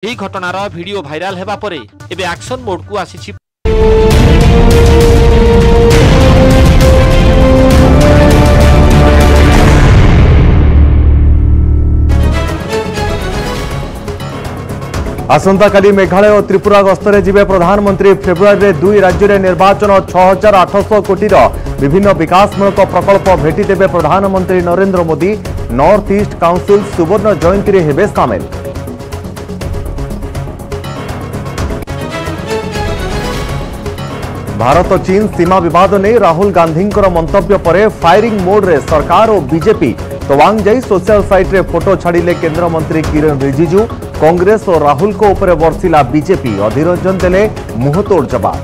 ଏହି ଘଟଣାର video viral ହେବା ପରେ ଏବେ ଆକ୍ସନ ମୋଡକୁ ଆସିଛି। आसंता काली मेघालय और त्रिपुरा गस्तरे जिबे प्रधानमंत्री। फेब्रुआरी में 2 राज्य में निर्वाचन 6800 कोटीर विभिन्न विकासमूलक प्रकल्प भेटी देवे प्रधानमंत्री Narendra Modi. North east council सुवर्ण जयंती रे हेबे सामिल। भारत चीन सीमा विवाद नहीं राहुल गांधी मंतव्य पर फायरिंग मोड रे सरकार और बीजेपी। तवांग जाई सोशल साइट रे फोटो छाड़िले केंद्र मंत्री किरण रिजिजू। कांग्रेस और राहुल को ऊपर बर्षिला बीजेपी। अधीर रंजन देले मुंहतोड़ जवाब।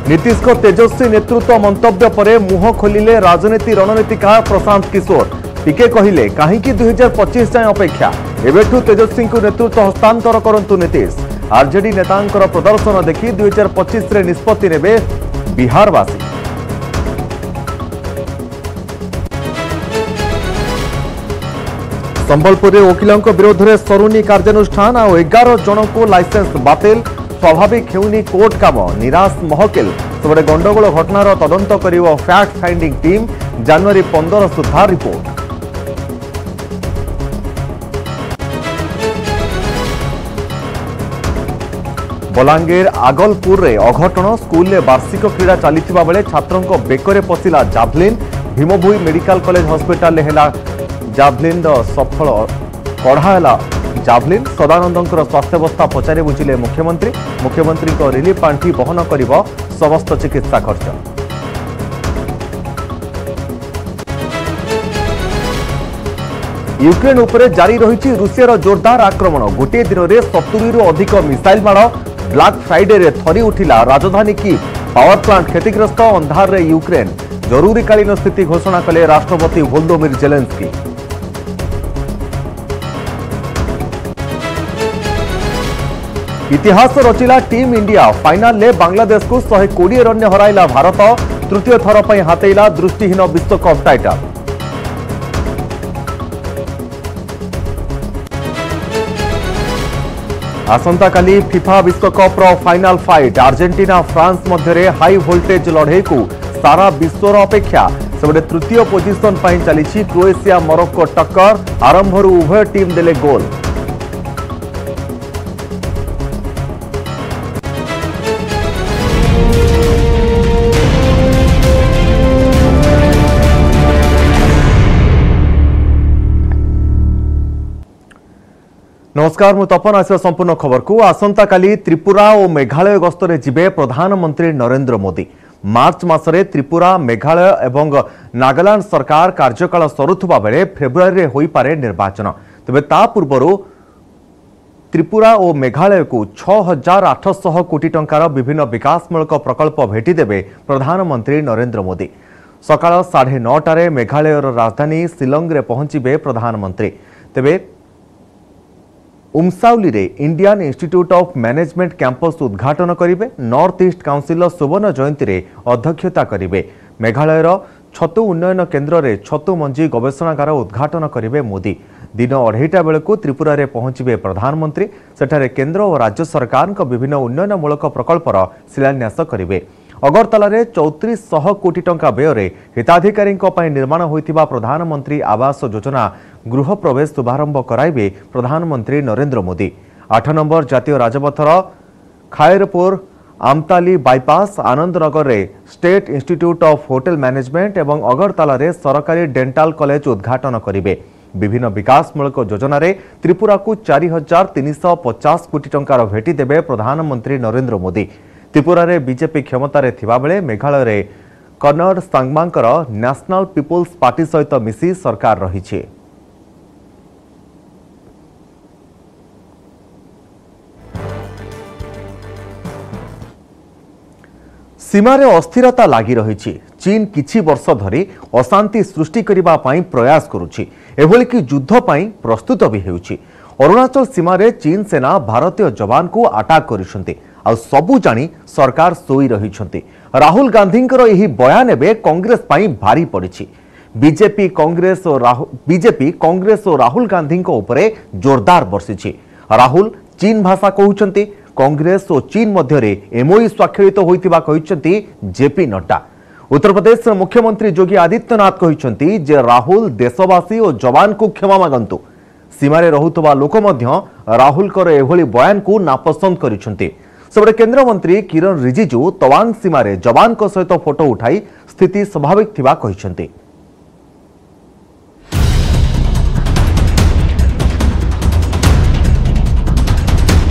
नीतीश को तेजस्वी नेतृत्व मंतव्य पर मुंह खोलिले राजनीति रणनीतिकार प्रशांत किशोर। टीके कहिले कहीं 2025 जाए अपेक्षा एवेठू तेजस्वी को नेतृत्व हस्तांतर करंतु नीतीश। आरजेडी नेतांकर प्रदर्शन देखि 2025 रे निष्पत्ति नेबे बिहारवासी। संबलपुर में वकिलों विरोध में सरुनी कार्यानुष्ठान और 11 जन को लाइसेंस बातिल। स्वाभाविक हेउनी कोर्ट काम। निराश महकिल। सबरे गंडगोल घटनार तदंत करिवो फैक्ट फाइंडिंग टीम। जनवरी 15 सुधा रिपोर्ट। बलांगीर आगलपुर रे अघटन। स्कूल में वार्षिक क्रीड़ा चलता बेले छात्रों बेकरे पशिला जाभलिन। भीमभोई मेडिकल कॉलेज हॉस्पिटल हेला जाभलिन सफल कढ़ाला जाभलिन। सदानंद स्वास्थ्यावस्था पचारे बुझिले मुख्यमंत्री। मुख्यमंत्री को रिलीफ पांठी बहन करिवो समस्त चिकित्सा खर्च। यूक्रेन उपरे जारी रही रूसियार जोरदार आक्रमण। गोटे दिन में 70 रु अधिक मिसाइल माड़। ब्लैक फ्राइडे रे थरी उठिला राजधानी की पावर प्लांट क्षतिग्रस्त। अंधार रे यूक्रेन। जरूरीकालीन स्थिति घोषणा कले राष्ट्रपति वोलोदिमिर जेलेंस्की। इतिहास रचिला टीम इंडिया। फाइनाल ले बांग्लादेश को 120 रन हराइला भारत। तृतीय थर पर हातेइला दृष्टिहीन विश्वकप टाइटल। आसंता काली फिफा विश्वकप फाइनाल फाइट। अर्जेंटीना फ्रांस मध्य हाई वोल्टेज लड़े को सारा विश्वर अपेक्षा। सेबडे तृतीय पोजिशन पर चली क्रोएशिया मोरक्को टक्कर। आरंभरू उभय टीम देले गोल। नमस्कार मु तपन आसिया संपूर्ण खबर को। आसंता काली त्रिपुरा और मेघालय गस्तरे जिबे प्रधानमंत्री नरेंद्र मोदी। मार्च मासरे त्रिपुरा मेघालय एवं नागालैंड सरकार कार्यकाल सरुथुबा बेले फेब्रुआरी रे होई पारे निर्वाचन। तबे ता पूर्वरु त्रिपुरा और मेघालय को 6800 कोटी टंकार विभिन्न विकासमूलक प्रकल्प भेटी देबे प्रधानमंत्री नरेंद्र मोदी। सकाळ 9:30 मेघालयर राजधानी शिलंग रे पहुंचीबे प्रधानमंत्री। तेबे उमसाउली रे Indian institute of management campus उद्घाटन करिवे। नॉर्थ ईस्ट काउंसिल सुवर्ण जयंती रे अध्यक्षता करिवे। मेघालयर छतु उन्नयन केन्द्र रे छतु मंजी गवेषणागार उद्घाटन करिवे मोदी। दिन 2:30 बेलू त्रिपुरा रे पहुंचीबे प्रधानमंत्री। सेठारे केन्द्र और राज्य सरकार विभिन्न उन्नयनमूलक प्रकल्पर शिलान्यास करिवे। अगरतला रे 3400 कोटी टंका व्यय हिताधिकारी निर्माण होइतिबा प्रधानमंत्री आवास योजना गृह प्रवेश शुभारंभ कराइबे प्रधानमंत्री नरेंद्र मोदी। 8 नंबर जातीय राजपथर खायरपुर आमताली बाईपास। आनंदनगर रे state institute of hotel management एवं अगरतला रे सरकारी डेंटाल कॉलेज उद्घाटन करिवे। विभिन्न विकासमूलक योजना रे त्रिपुरा को 4350 कोटी टंकार भेटी देबे प्रधानमंत्री नरेंद्र मोदी। त्रिपुरा रे बीजेपी क्षमता रे थिबा बेले मेघालय रे कन्नड़ सांगमांकर नेशनल पीपुल्स पार्टी सहित मिसी सरकार रही। सीमार अस्थिरता लगी रही। चीन किछि वर्ष धरी अशांति सृष्टि करबा पई प्रयास करुछि। एभली कि युद्ध पई प्रस्तुत भी हेउछि। अरुणाचल सीमार चीन सेना भारतीय जवान को अटैक करिसंती। आ सबु जानी सरकार सोई रही। राहुल गांधी यही बयान एवं कांग्रेस पई भारी पड़ी। बीजेपी कांग्रेस और राहुल गांधी उपरे जोरदार बर्षिछि। राहुल चीन भाषा कहउछंती, कांग्रेस और चीन मध्य एमओयू स्वाक्षरित होइतिबा कहिसंती जेपी नड्डा। उत्तर प्रदेश मुख्यमंत्री योगी आदित्यनाथ कहिसंती जे राहुल देशवासी और जवान को क्षमा मागंतु। सीमारे रहुतबा लोक मध्य राहुल कर एभली बयान को नापसंद करिसंती। सबरे केंद्र मंत्री किरण रिजिजू तवांग सीमारे जवान को सहित फोटो उठाई स्थिति स्वाभाविक थिबा कहिसंती।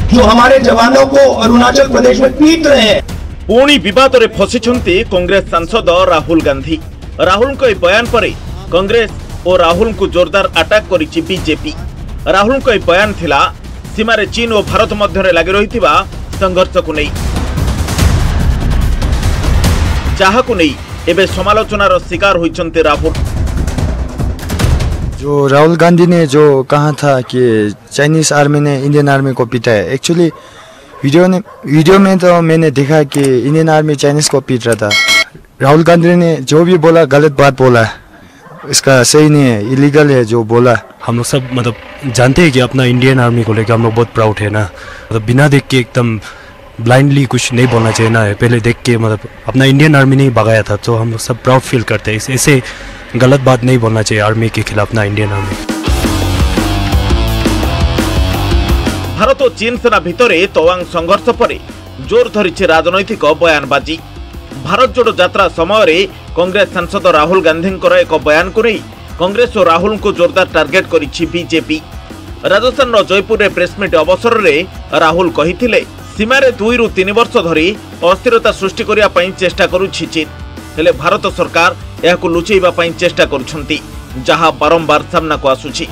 जो हमारे जवानों को अरुणाचल प्रदेश में पीट रहे हैं। पुणी विवाद रे फसिछंती कांग्रेस सांसद राहुल गांधी। राहुल को बयान पर कांग्रेस और राहुल को जोरदार अटैक करिछि बीजेपी। राहुल को बयान थिला सीमारे चीन और भारत मध्य लगी रहिथिबा संघर्ष को नहीं, जहा को नहीं एबे समालोचनार शिकार होइछंती राहुल। जो राहुल गांधी ने जो कहा था कि चाइनीज आर्मी ने इंडियन आर्मी को पीटा है, एक्चुअली वीडियो में तो मैंने देखा कि इंडियन आर्मी चाइनीज को पीट रहा था। राहुल गांधी ने जो भी बोला गलत बात बोला, इसका सही नहीं है, इलीगल है जो बोला। हम लोग सब मतलब जानते हैं कि अपना इंडियन आर्मी को लेकर हम लोग बहुत प्राउड है ना, मतलब बिना देख के एकदम ब्लाइंडली कुछ नहीं बोलना चाहिए ना, पहले देख के मतलब अपना इंडियन आर्मी नहीं भगाया था, तो हम लोग सब प्राउड फील करते हैं। ऐसे गलत बात नहीं बोलना चाहिए आर्मी के खिलाफ ना, इंडियन आर्मी। भारत और चीन सेना भितर तवांग संघर्ष पर जोर धरी राजनैतिक बयानबाजी। भारत जोड़ो यात्रा समय कांग्रेस सांसद राहुल गांधी एक बयान को नहीं कांग्रेस और राहुल को जोरदार टार्गेट करिछि बीजेपी। राजस्थान जयपुर रे प्रेसमिट अवसर में राहुल कहिथिले सीमारे 2 ରୁ 3 वर्ष धरी अस्थिरता सृष्टि करिया पई चेष्टा करुछि चीन, हेले भारत सरकार याकु लुचेइबा पई चेष्टा करुछंती, जहां बारंबार सामना को आसुछि।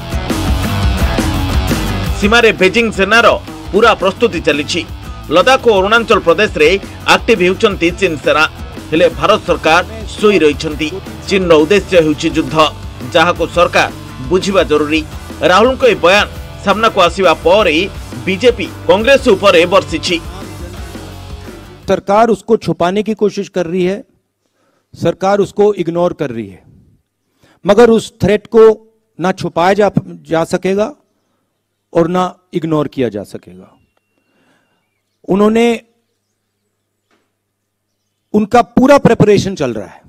सीमारे बेजिंग सेनार पूरा प्रस्तुति चलिछि। लद्दाख और अरुणाचल प्रदेश रे एक्टिव हेउछंती चीन सेना, हेले भारत सरकार सोई रहिछंती। चीन रो उद्देश्य हेउछि युद्ध, जहां सरकार बुझिबा जरूरी। राहुल को बयान सामना को आसीबा पर बीजेपी कांग्रेस ऊपर बरसिछि। सरकार उसको छुपाने की कोशिश कर रही है, सरकार उसको इग्नोर कर रही है, मगर उस थ्रेट को ना छुपाया जा सकेगा और ना इग्नोर किया जा सकेगा। उनका पूरा प्रिपरेशन चल रहा है,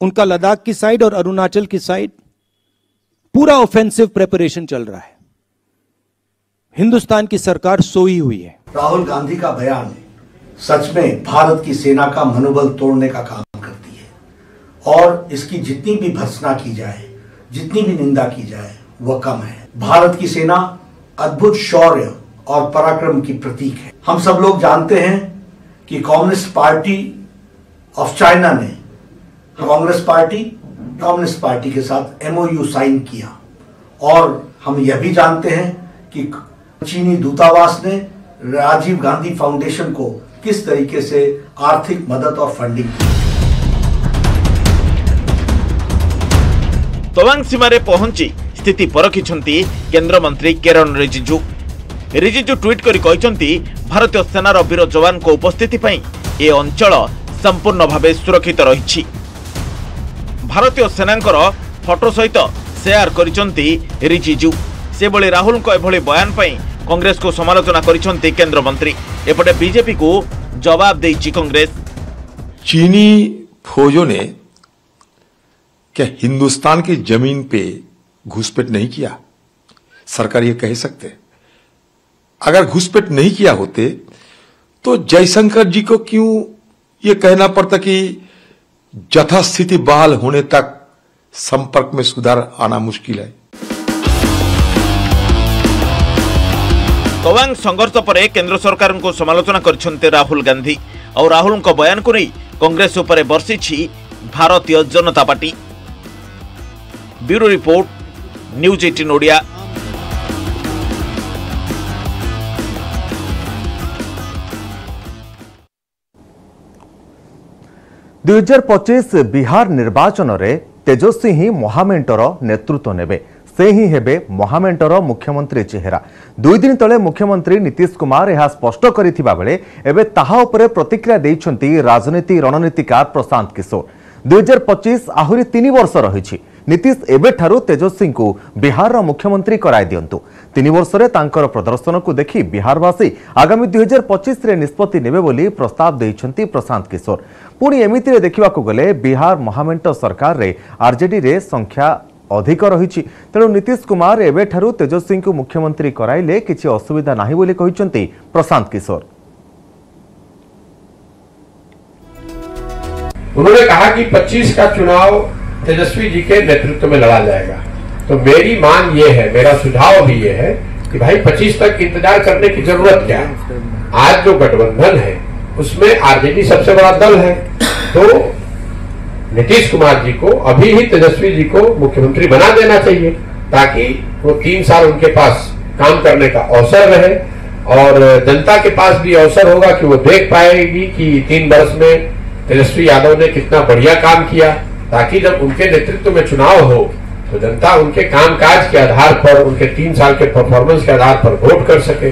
उनका लद्दाख की साइड और अरुणाचल की साइड पूरा ऑफेंसिव प्रिपरेशन चल रहा है। हिंदुस्तान की सरकार सोई हुई है। राहुल गांधी का बयान सच में भारत की सेना का मनोबल तोड़ने का काम करती है, और इसकी जितनी भी भर्त्सना की जाए, जितनी भी निंदा की जाए, वह कम है। भारत की सेना अद्भुत शौर्य और पराक्रम की प्रतीक है। हम सब लोग जानते हैं कि कम्युनिस्ट पार्टी ऑफ चाइना ने कम्युनिस्ट पार्टी के साथ एमओयू साइन किया, और हम यह भी जानते हैं कि चीनी दूतावास ने राजीव गांधी फाउंडेशन को किस तरीके से आर्थिक मदद और फंडिंग की। तवांग सीमारे पहुंची स्थिति परखिछंती केंद्र मंत्री किरण रिजिजू। रिजिजू ट्वीट करी कहछंती भारतीय सेनार वीर जवान को उपस्थिति पई ए अंचल संपूर्ण भावे सुरक्षित रहिछि। भारतीय सेनांकर फोटो सहित शेयर करिछंती रिजिजू। सेबळे राहुल को एभଳି बयान पई कांग्रेस को समालोचना करिछंती केंद्र मंत्री। एपटे बीजेपी को जवाब देछि कांग्रेस। चीनी फौजों ने क्या हिंदुस्तान की जमीन पे घुसपैठ नहीं किया? सरकार ये कह सकते। अगर घुसपैठ नहीं किया होते तो जयशंकर जी को क्यों ये कहना पड़ता कि यथास्थिति बहाल होने तक संपर्क में सुधार आना मुश्किल है। तवांग संघर्ष पर केंद्र सरकार को समालोचना करछन्ते राहुल गांधी और राहुल को बयान को नहीं कांग्रेस ऊपर बरसिछि Bharatiya Janata party. Bureau report, news 18 Odia. दुई 2025 बिहार निर्वाचन रे तेजस्वी ही महामेंटर नेतृत्व नेबे, से ही हेबे महामेंटर मुख्यमंत्री चेहरा। 2 दिन तले मुख्यमंत्री नीतीश कुमार यह स्पष्ट करिथिबा बेले एबे ताहा उपरे प्रतिक्रिया दैछंती राजनीति रणनीतिकार प्रशांत किशोर। 2025 आहुरी 3 वर्ष रही। नीतीश एबेठारु तेजस्वी को बिहार मुख्यमंत्री कराई दियंतु। 3 वर्ष रे तांकर प्रदर्शन को देखि बिहारवासी आगामी 2025 रे निष्पत्ति नेबे बोली प्रस्ताव देइछंती प्रशांत किशोर। पुणी एमिति रे देखिबाकू गले बिहार महामेंट सरकार रे आरजेडी रे संख्या अधिक रही। तेणु नीतीश कुमार एबेठारु तेजस्वी को मुख्यमंत्री कराइले किछि असुविधा नाही बोली कहिसंती प्रशांत किशोर। उन्होंने कहा कि 25 का चुनाव तेजस्वी जी के नेतृत्व में लड़ा जाएगा। तो मेरी मांग ये है, मेरा सुझाव भी ये है कि भाई 25 तक इंतजार करने की जरूरत क्या है। आज जो गठबंधन है उसमें आरजेडी सबसे बड़ा दल है, तो नीतीश कुमार जी को अभी ही तेजस्वी जी को मुख्यमंत्री बना देना चाहिए, ताकि वो 3 साल उनके पास काम करने का अवसर रहे और जनता के पास भी अवसर होगा कि वो देख पाएगी कि 3 वर्ष में तेजस्वी यादव ने कितना बढ़िया काम किया, ताकि जब उनके नेतृत्व में चुनाव हो तो जनता उनके कामकाज के आधार पर, उनके 3 साल के परफॉर्मेंस के आधार पर वोट कर सके।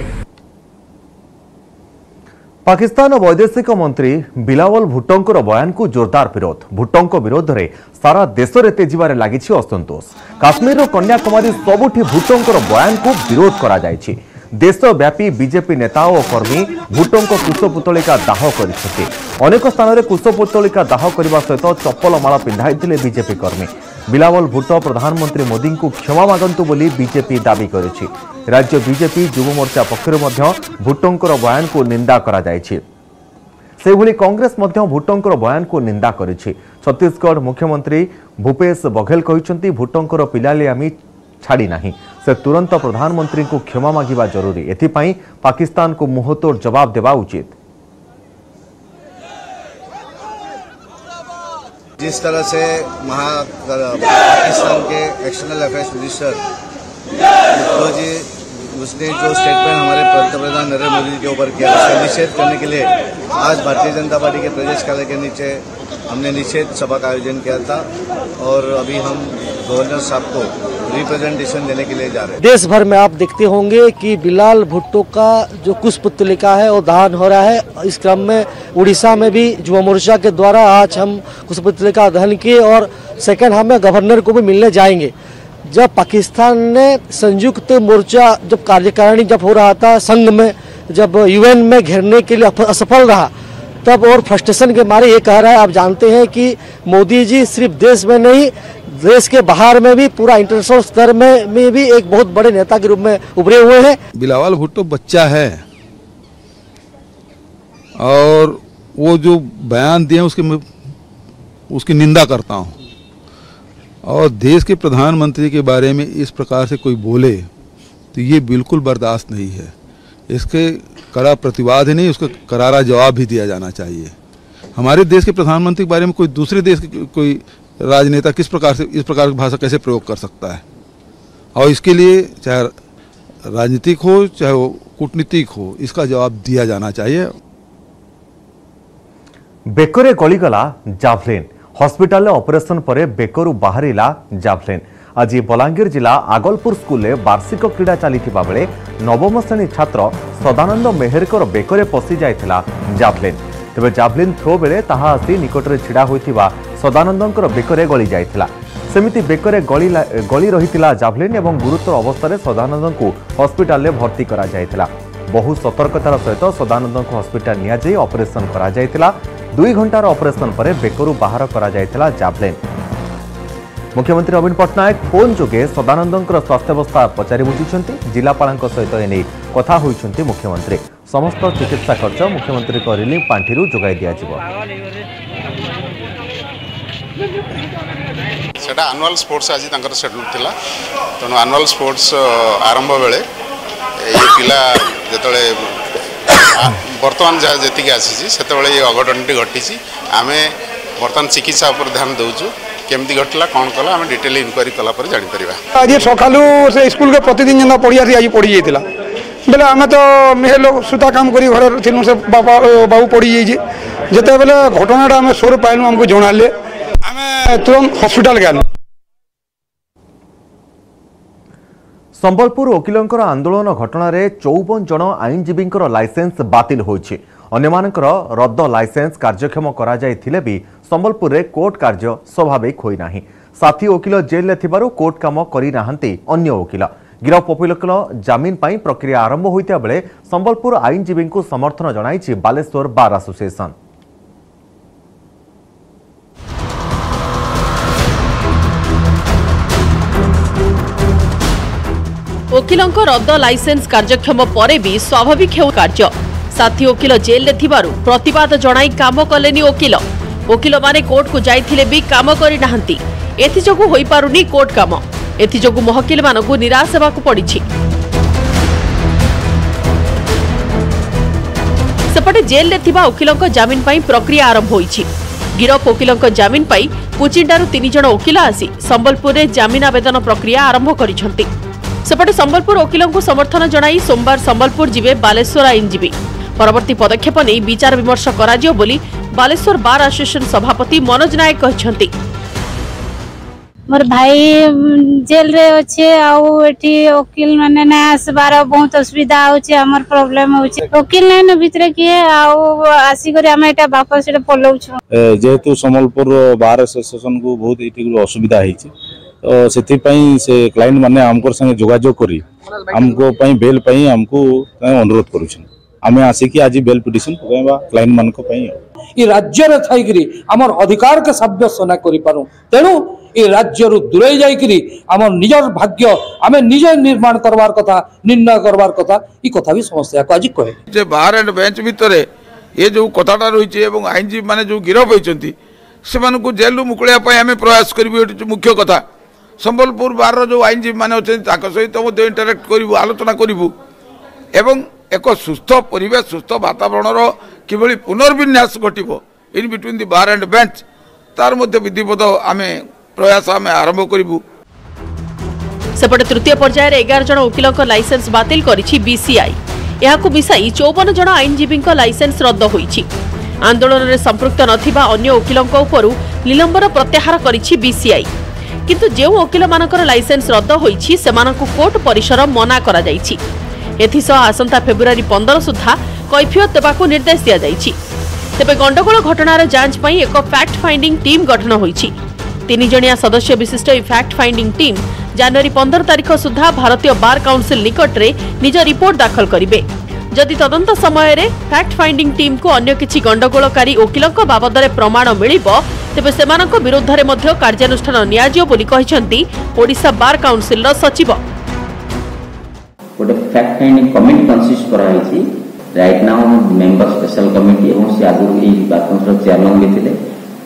पाकिस्तान वैदेशिक मंत्री बिलावल भुट्टोंकर बयान को जोरदार विरोध। भुट्टों विरोध में सारा देश में तेजिबारे लगी असंतोष। काश्मीर कन्याकुमारी सबुठी भुट्टोंकर बयान को विरोध करा जायछि। देशव्यापी बीजेपी नेता और कर्मी भुट्टों कुशपुतलिका दाह कर अनेक स्थान में कुशपुतलिका दाह करने सहित चप्पल माला पिंधाई बीजेपी कर्मी। बिलावल भुट्टो प्रधानमंत्री मोदी को क्षमा मागंतु बोली बीजेपी दाबी करिछि। राज्य बीजेपी युव मोर्चा पक्षरु मध्य भुट्टोंकर बयान को निंदा करा जायछि। सेहिभଳି कांग्रेस मध्य भुट्टोंकर बयान को निंदा करिछि। छत्तीसगढ़ मुख्यमंत्री भूपेश बघेल कहिसंती भुट्टोंकर पिलालियामी छाड़ी नहीं, से तुरंत प्रधानमंत्री को क्षमा मागिबा जरूरी। एथिपाई पाकिस्तान को मुंहतोड़ जवाब देवा उचित। जिस तरह से पाकिस्तान के एक्सटर्नल अफेयर्स मिनिस्टर जी उसने जो स्टेटमेंट हमारे पंतप्रधान नरेंद्र मोदी के ऊपर किया, उसका निषेध करने के लिए आज भारतीय जनता पार्टी के प्रदेश कार्यालय के नीचे हमने निषेध सभा का आयोजन किया था और अभी हम गवर्नर साहब को रिप्रेजेंटेशन देने के लिए जा रहे हैं। देश भर में आप देखते होंगे कि बिलाल भुट्टो का जो कुशपुतलिका है वो दहन हो रहा है। इस क्रम में उड़ीसा में भी युवा मोर्चा के द्वारा आज हम कुशपुतलिका दहन किए और सेकेंड हाफ में गवर्नर को भी मिलने जाएंगे। जब पाकिस्तान ने संयुक्त मोर्चा जब कार्यकारिणी जब हो रहा था संघ में, जब यूएन में घेरने के लिए असफल रहा, तब और फ्रस्ट्रेशन के मारे ये कह रहा है। आप जानते हैं कि मोदी जी सिर्फ देश में नहीं, देश के बाहर में भी पूरा इंटरनेशनल स्तर में भी एक बहुत बड़े नेता के रूप में उभरे हुए हैं। बिलावल भुट्टो बच्चा है और वो जो बयान दिए उसकी निंदा करता हूँ। और देश के प्रधानमंत्री के बारे में इस प्रकार से कोई बोले तो ये बिल्कुल बर्दाश्त नहीं है। इसके कड़ा प्रतिवाद ही नहीं, उसका करारा जवाब भी दिया जाना चाहिए। हमारे देश के प्रधानमंत्री के बारे में कोई दूसरे देश के कोई राजनेता किस प्रकार से इस प्रकार की भाषा कैसे प्रयोग कर सकता है, और इसके लिए चाहे राजनीतिक हो चाहे वो कूटनीतिक हो, इसका जवाब दिया जाना चाहिए। बेकरे गलीगला जावलिन हॉस्पिटल ऑपरेशन पर बेकरू बाहरिला जावलिन। आज बलांगीर जिला आगलपुर स्कूल में वार्षिक क्रीड़ा चली बेले नवम श्रेणी छात्र सदानंद मेहरकर बेकरे पशि जाइथिला जावलिन। तेबे जावलिन थ्रो बेले ताहा आसी निकटरे छिड़ा होइथिबा सदानंदंकर बेकरे गली जाइथिला। सेमिति बेकरे गली रहिथिला जावलिन एवं गुरुतर अवस्था सदानंद को हॉस्पिटल में भर्ती करा जाइथिला। बहु सतर्कतार सहित सदानंद को हॉस्पिटल निया जाई ऑपरेशन करा जाइथिला। 2 घंटार ऑपरेशन पर बेकरू बाहर करा जाइथिला जावलिन। मुख्यमंत्री नवीन पट्टनायक फोन जोगे सदानंदंकर स्वास्थ्यावस्था पचारि बुझिछन्ति। जिलापालଙ୍କ सहित एने कथा होइछन्ति मुख्यमंत्री। समस्त चिकित्सा खर्च मुख्यमंत्री को रिलीफ पांठिरु जोगाई दिया जिवो। सेटा एनुअल स्पोर्ट्स आज तांकर शेड्यूल थिला, तनो एनुअल स्पोर्ट्स आरंभ बेले ये पिला जेतळे बर्तमान जी आसी से अघटनटी घटी आम बर्तमान चिकित्सा पर ध्यान दौचु केमती घटला कौन कला आम डिटेल इनक्वारी कलापर जापर। आज सकालू से स्कूल के प्रतिदिन जेना पढ़िया आज पढ़ी जाइए बेले आम तो मेहर लोग सुता काम कर घर थी से बाबू पढ़ी जाइए जिते बेले घटनाटा आम सोर पाइलु आमको जनाले आम तुरंत हॉस्पिटल गलु। संबलपुर वकिलों आंदोलन घटना 54 जन आईनजीवी लाइसेंस बातिल होइछि। अन्यमानकर रद्द लाइसेंस कार्यक्षम करा जायथिले भी संबलपुर रे कोर्ट कार्य स्वाभाविक होई नाही। साथी वकील जेल ले थिबारु कोर्ट काम करि नाहंती अन्य वकील। गिरफ वकील जामिन पाई प्रक्रिया आरंभ होइता बेले संबलपुर आईनजीवी को समर्थन जणाइछि बालेश्वर बार एसोसिएशन। वकीलों रद्द लाइसेंस कार्यक्षम पर भी स्वाभाविक हेउ कार्य। साथी वकील जेल ले थिबारु प्रतिवाद जणाई काम कलेनी वकील। वकील माने कोर्ट को जाइथिले भी काम करि नाहंती। एथि जोगु होई पारुनी कोर्ट काम। एथि जोगु महकिल मानकु निराश हेबाकु पड़िछि। सेपटे जेल ले थिबा वकीलों जामिन पाई प्रक्रिया आरंभ होइछि। गिरफ वकीलों जामिन पाई पुचिंडारु 3 जण वकील आसी संबलपुर रे जामिन आवेदन प्रक्रिया आरंभ करिसंती। सेपटे संबलपुर वकीलों को समर्थन जणाई सोमवार संबलपुर जिबे बालेश्वर आईनजीवी। परवर्ती पदक्षेप नहीं विचार विमर्श कराजियो बोली बालेश्वर बार एसोसिएशन सभापति मनोज नायक कहछंती। मोर भाई जेल रे अच्छे आउ एठी वकील माने ना आसबार बहुत असुविधा होचे। हमर प्रॉब्लम होचे वकील नै न भितरे के आउ आसी करे हम एटा वापस एटा पलौछु। जेहेतु संबलपुर बार एसोसिएशन को बहुत एठी असुविधा ହେଇଛି तो सेथि पई से क्लाइंट माने हमको संगे जोगाजोग करी हमको पई बेल पई हमको अनुरोध करूछन। आमे आसी कि आज बेल पिटिशन पकाइबा क्लाइंट मान को पई ई राज्य रे थाई करी हमर अधिकार के साब्यस्त ना करि पारू। तेनु ई राज्य रु दूरे जाई करी हमर निजर भाग्य आमे निजे निर्माण करवार कथा निर्णय करवार कथा ई कथा भी समस्या को आज कहे जे बार एंड बेंच भितरे ये जो कथाटा रही एवं आईनजीवी माने जो गिरफ होइचंती सेमान को जेल रु मुकुलिया पई आमे प्रयास करबी एटी मुख्य कथा। संबलपुर बार जो आईनजीवी माने अछन ताक सहित मध्य इंटरेक्ट करिवु आलोचना करिवु एवं एक सुस्थ परिवेश सुस्थ वातावरण किभली पुनर्विन्यास घटिबो in between the bar and bench तार मध्य विधिवत आमे प्रयास आमे आरंभ करिवु। सेपटे तृतीय पर्यायर 11 जण वकीलों लाइसेंस बातिल करिछि बीसीआई। एहाकु मिसाई 54 जण आईनजीवी लाइसेंस रद्द होइछि। आंदोलन रे संपृक्त नथिबा अन्य वकीलों उपरु निलंबन प्रत्याहार करिछि बीसीआई। किंतु जेउ वकील मानकर लाइसेंस रद्द होइछि सेमानकु कोर्ट परिसर मना करा जाइछि। एथिसह आसंता फेब्रुआरी 15 सुधा कैफियत देबाकु निर्देश दिया जाइछि। तेबे गंडगोल घटनार जांच पई एक फैक्ट फाइंडिंग टीम गठन होइछि। 3 जणिया सदस्य विशिष्ट ई फैक्ट फाइंडिंग टीम जनवरी 15 तारिख सुधा भारतीय बार काउंसिल निकट रे निज रिपोर्ट दाखल करिवे। जदि तदंत समय रे फैक्ट फाइंडिंग टीम को अन्य किछि गंडगोलकारी वकीलक बाबदरे प्रमाण मिलिबो तेबे सेमानक विरुद्ध रे मध्य कार्यानुष्ठान नियाजियो बोली कहिसंती ओडिशा बार काउंसिल रो सचिव। गोटे फैक्ट फाइंडिंग कमिटी कंसिस्ट करा हैछि right now member special committee एवं से आगु ई बार काउंसिल चेयरमैन भी थिले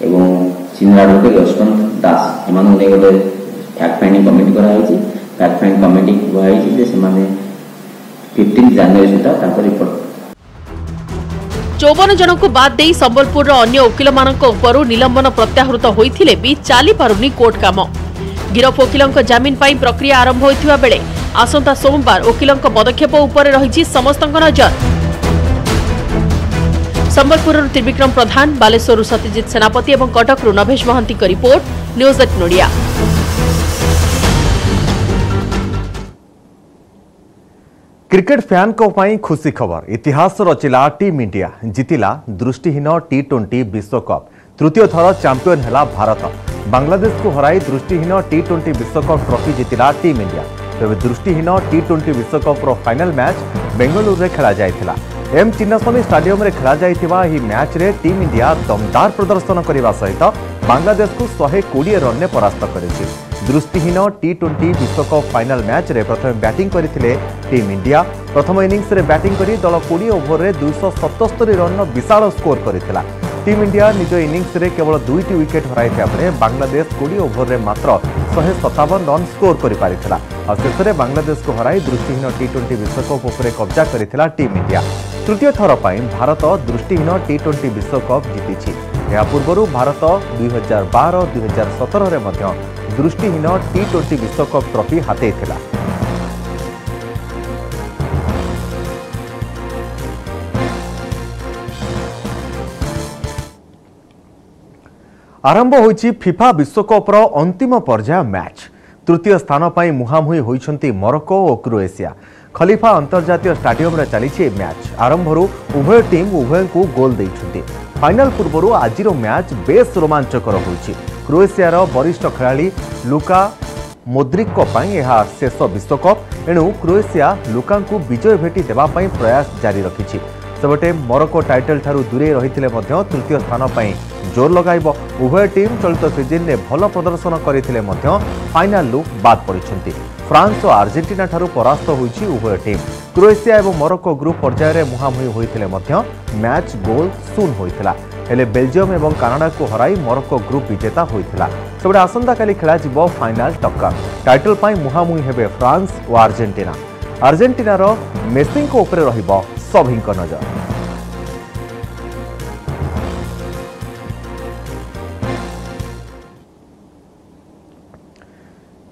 एवं सीनियर एडवोकेट यशवंत दास एमानु ने गोटे फैक्ट फाइंडिंग कमिटी करा हैछि। फैक्ट फाइंडिंग कमिटी को हैछि जे सेमाने 15 जनवरी सुधा ताको रिपोर्ट 54 जन को बाद दे संबलपुर अन्य वकील मानक उपरु निलंबन प्रत्याहृत होइथिले भी चाली पारुनी कोर्ट काम। गिरफ वकीलों जामिन पाई प्रक्रिया आरंभ होइथिबा बेले आसंता सोमवार वकीलों पदक्षेप उपर रहिछि समस्तक नजर। संबलपुर त्रिविक्रम प्रधान, बालेश्वर सत्यजित सेनापति एवं कटक नभेश महांती का रिपोर्ट, न्यूज 8 नोडिया। क्रिकेट फैन को पाई खुशी खबर, इतिहास रचिला टीम इंडिया जितिला दृष्टिहीन टी20 विश्वकप। तृतीय थर चैंपियन हैला भारत। बांग्लादेश को हराई दृष्टिहीन टी20 विश्वकप ट्रॉफी जितिला टीम इंडिया। तेज दृष्टिहीन टी20 विश्वकप रो मैच बेंगलुरु रे खेला जायतिला। एम चिन्नास्वामी स्टाडियम रे खेला जायतिबा ही मैच रे टीम इंडिया दमदार प्रदर्शन करने सहित बांग्लादेश को 120 रन ने परास्त करिछि। दृष्टिहीन टी20 विश्वकप फाइनल मैच रे प्रथम बैटिंग करथिले टीम इंडिया। प्रथम इनिंग्स रे बैटिंग करी दल 20 ओवर रे 277 रन विशाल स्कोर करथिला। टीम इंडिया निज इनिंग्स रे केवल 2टी विकेट हराइथिया परे बांग्लादेश 20 ओवर रे मात्र 157 रन स्कोर करि पारिथिला। आ शेषरे बांग्लादेश को हराई दृष्टिहीन टी20 विश्वकप उपरे कब्जा करथिला टीम इंडिया। तृतीय थर पई भारत दृष्टिहीन टी20 विश्वकप जीतिछि। या पूर्वरु भारत 2012-2017 रे मध्य दृष्टिहीन टी20 विश्वकप ट्रॉफी हातेइथिला। आरंभ होइछि फिफा विश्वकप रो अंतिम पर्याय मैच। तृतीय स्थान पाई मुहांमुही होइछंती मोरक्को और क्रोएशिया। खलीफा अंतर्जातीय स्टाडियम रे चली मैच आरंभरू उभय टीम उभय को गोल देइछुंती। फाइनल पूर्व आज मैच बेस रोमांचकर होइछि। क्रोएशियार वरिष्ठ खेलाड़ी लुका मोद्रिक शेष विश्वकप एणु क्रोएशिया लुका को विजय भेटी देवाई प्रयास जारी रखिछि। सेपटे मोरको टाइटल ठारू दूरे रहिथिले मध्य तृतीय स्थान पर जोर लगाइब। उभय टीम चलित सीजन में भल प्रदर्शन करथिले मध्य फाइनल बाद पड़िछन्ति। फ्रांस और आर्जेंटीना ठारू परास्त होइछि उभय टीम। क्रोएशिया और मोरको ग्रुप पर्यायर मुहांमुही होइथिले मध्य मैच गोल शून होइथिला। हेले बेल्जियम और कानाडा को हराई मोरक्को ग्रुप विजेता होइथिला। सेबडे आसंता काली खेला जिवो फाइनल टक्कर। टाइटल पाई मुहांमुही हेबे फ्रांस और आर्जेंटीना। आर्जेंटीनार मेसी को ऊपर रहिबो सभिंक नजर।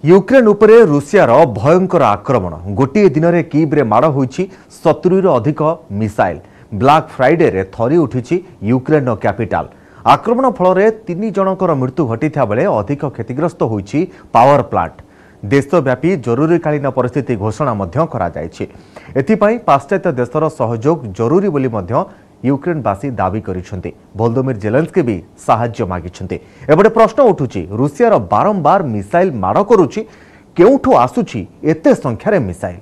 यूक्रेन उपरे रूसियार भयंकर आक्रमण। गोटे दिन में कीव्रे माड़ होइछि 70 अधिक मिसाइल। ब्लैक फ्राइडे रे थरी उठी यूक्रेन कैपिटल। आक्रमण फल 3 जनकर मृत्यु घटिता बेले अधिक क्षतिग्रस्त होइछि पावर प्लांट। देशव्यापी जरूरीकालीन परिस्थिति घोषणा मध्य करा जायछि। एथिपाई पाश्चात्य देशर सहयोग जरूरी बोली मध्य यूक्रेनवासी दाबी करिसेंति। वोलोदिमिर जेलेंस्की भी साहाय्य मागिसेंति। एबडे प्रश्न उठुछि रूसियार बारंबार मिसाइल माड़ करूछि केउठु आसुछि एते संख्यारे मिसाइल।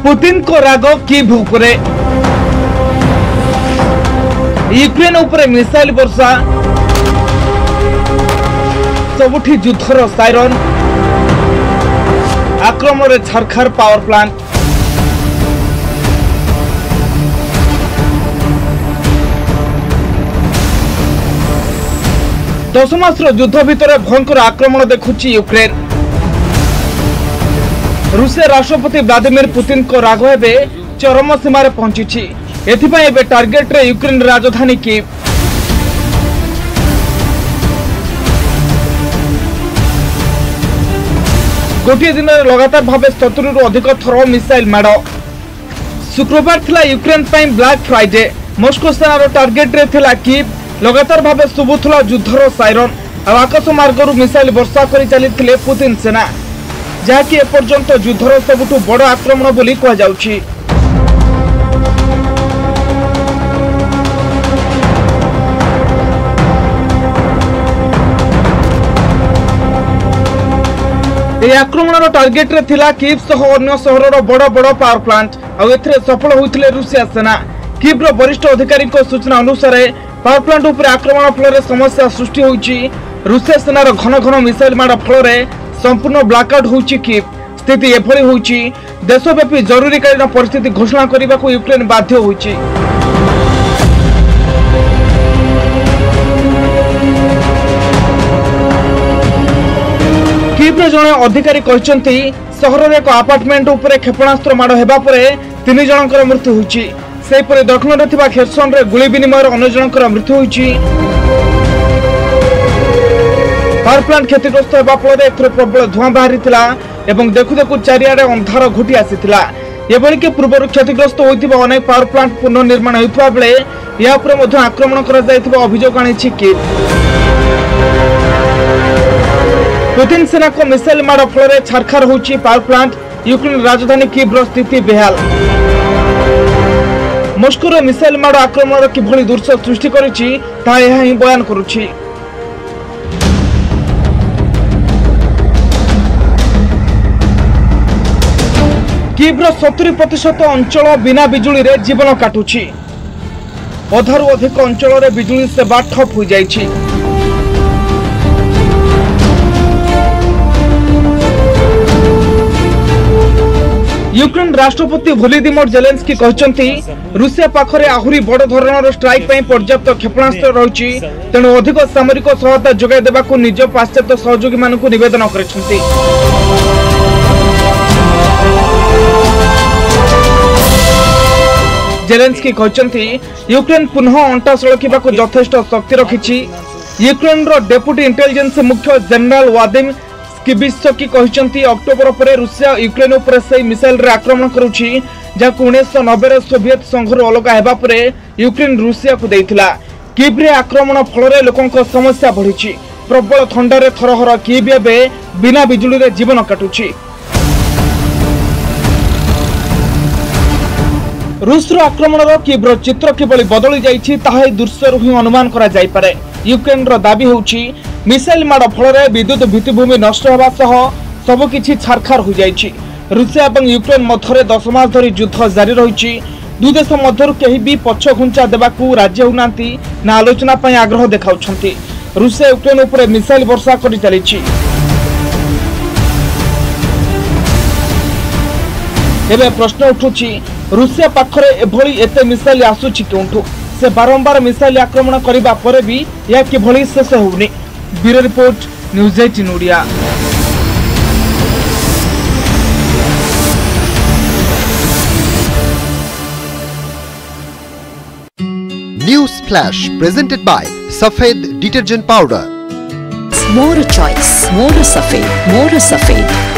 पुतिन को राग कीव उपरे। यूक्रेन उपरे मिसाइल वर्षा। सबुठी युद्धर साइरन। आक्रमण रे छारखार पावर प्लांट। दश मासर युद्ध भितर भयंकर आक्रमण देखुछि यूक्रेन। रूसिया राष्ट्रपति व्लादिमिर पुतिन को राग एबे चरम सीमार पहुंची। एथिपाई एबे टार्गेट रे यूक्रेन राजधानी कीव। गोटे दिन लगातार भाव 70 अधिक थर मिसाइल माड़। शुक्रवार थिला यूक्रेन पाई ब्लैक फ्राइडे। मस्को सेनार टार्गेट रे थिला कीव। लगातार भाव शुभुला युद्धर साइरन। आकाश मार्गरू मिसाइल वर्षा करि चलिथिले पुतिन सेना, जहाँकि एपर्यंत युद्धर सबुठु बड़ आक्रमण बोली कह जाउछि। आक्रमण टार्गेट रे थिला कीव सह अन्य सहरर बड़ बड़ पावर प्लांट। आ एथिरे सफल होइथिले रूसिया सेना। कीव रो वरिष्ठ अधिकारी सूचना अनुसार पावर प्लांट उपर आक्रमण फल समस्या सृष्टि होइछि। रूसिया सेनार घन घन मिसाइल माड़ फल संपूर्ण ब्लैकआउट होइछि कीव। स्थिति एभली होइछि देशव्यापी जरूरीकालीन परिस्थिति घोषणा करने को यूक्रेन बाध्य होइछि। कीव जने अधिकारी कहचंती सहर एक अपार्टमेंट उपरे क्षेपणास्त्र माड़ हेबा परे 3 जनकर मृत्यु होइछि। सेपरि दक्षिण रे थिबा खेरसन रे गुली विनिमय अन्य जनकर मृत्यु होइछि। पावर प्लांट क्षतिग्रस्त होगा फल एथर प्रबल धुआं बाहरी एवं देखु देखु चारिआडे अंधार घोटी आसीथिला। एभलिक पूर्व क्षतिग्रस्त होइथिबा अनेक पावर प्लांट पुनर्निर्माण होइथिबा बेले या उपरे मध्य आक्रमण करा जायथिबा अभियोग आनिछि कीव। पुतिन सेना को मिसाइल माड़ फल छारखार होइछि पावर प्लांट। यूक्रेन राजधानी कीव स्थिति बेहाल। मस्को मिसाइल माड़ आक्रमण किभली दृश्य सृष्टि करिछि ता एहा ही बयान करुछि। कीव्र 70% अंचल बिना बिजुली रे जीवन काटुछि। अधारू अधिक अंचल रे बिजुली सेवा ठप हो जाइछि। यूक्रेन राष्ट्रपति वोलोदिमिर जेलेंस्की कहचंती रूसिया पाखरे आहुरी बड़ धरणर स्ट्राइक पई पर्याप्त क्षेपणास्त्र रहिछि। तेणु अधिक सामरिक सहायता जोगाई देबाकू निज पाश्चात्य सहयोगी मानकू निवेदन करछंती। जेलेंस्की कहचंती यूक्रेन पुनः अंटा सळकिबाकू यथेष्ट शक्ति रखिछि। यूक्रेन रो डेप्यूटी इंटेलिजेंस मुख्य जनरल वादिम स्किबिस्की कहते अक्टोबर पर रूसिया यूक्रेन उपर से मिसाइल रे आक्रमण करुछि जहां 1990 सोवियत संघर अलग हेबा परे यूक्रेन रूसिया को देइथिला। कीव रे आक्रमण फल लोकों समस्या बढ़ी प्रबल थंडारे थरहर कीव एबे बिना बिजुली रे जीवन काटुछि। रूसर आक्रमण कीव्र चित्र किभली बदली जाइछि ताहा दृश्यरू ही अनुमान करा जाय पारे। यूक्रेन रो दाबी होउछि मिसाइल माड़ फल विद्युत भित्तिभूमि नष्ट होगा सह सबकिछि छारखार हो जाइछि। रूसिया और यूक्रेन मध्य 10 मास धरी युद्ध जारी रही। दुई देश मध्य केही भी पछ घुंचा देवाकू राजी होउनांती ना आलोचना पई आग्रह देखाउछंती। रूसिया यूक्रेन उपरे मिसाइल वर्षा करि चलिछि। एबे प्रश्न उठुछि रूसिया पाखरे एभली एते मिसाइल आसुछि केउंठु? से बारंबार मिसाइल आक्रमण करिबा परे भी या किभली शेष होउनी। Bureau report news 18 Odia. News Flash presented by Safed Detergent Powder. More choice, more Safed, more Safed.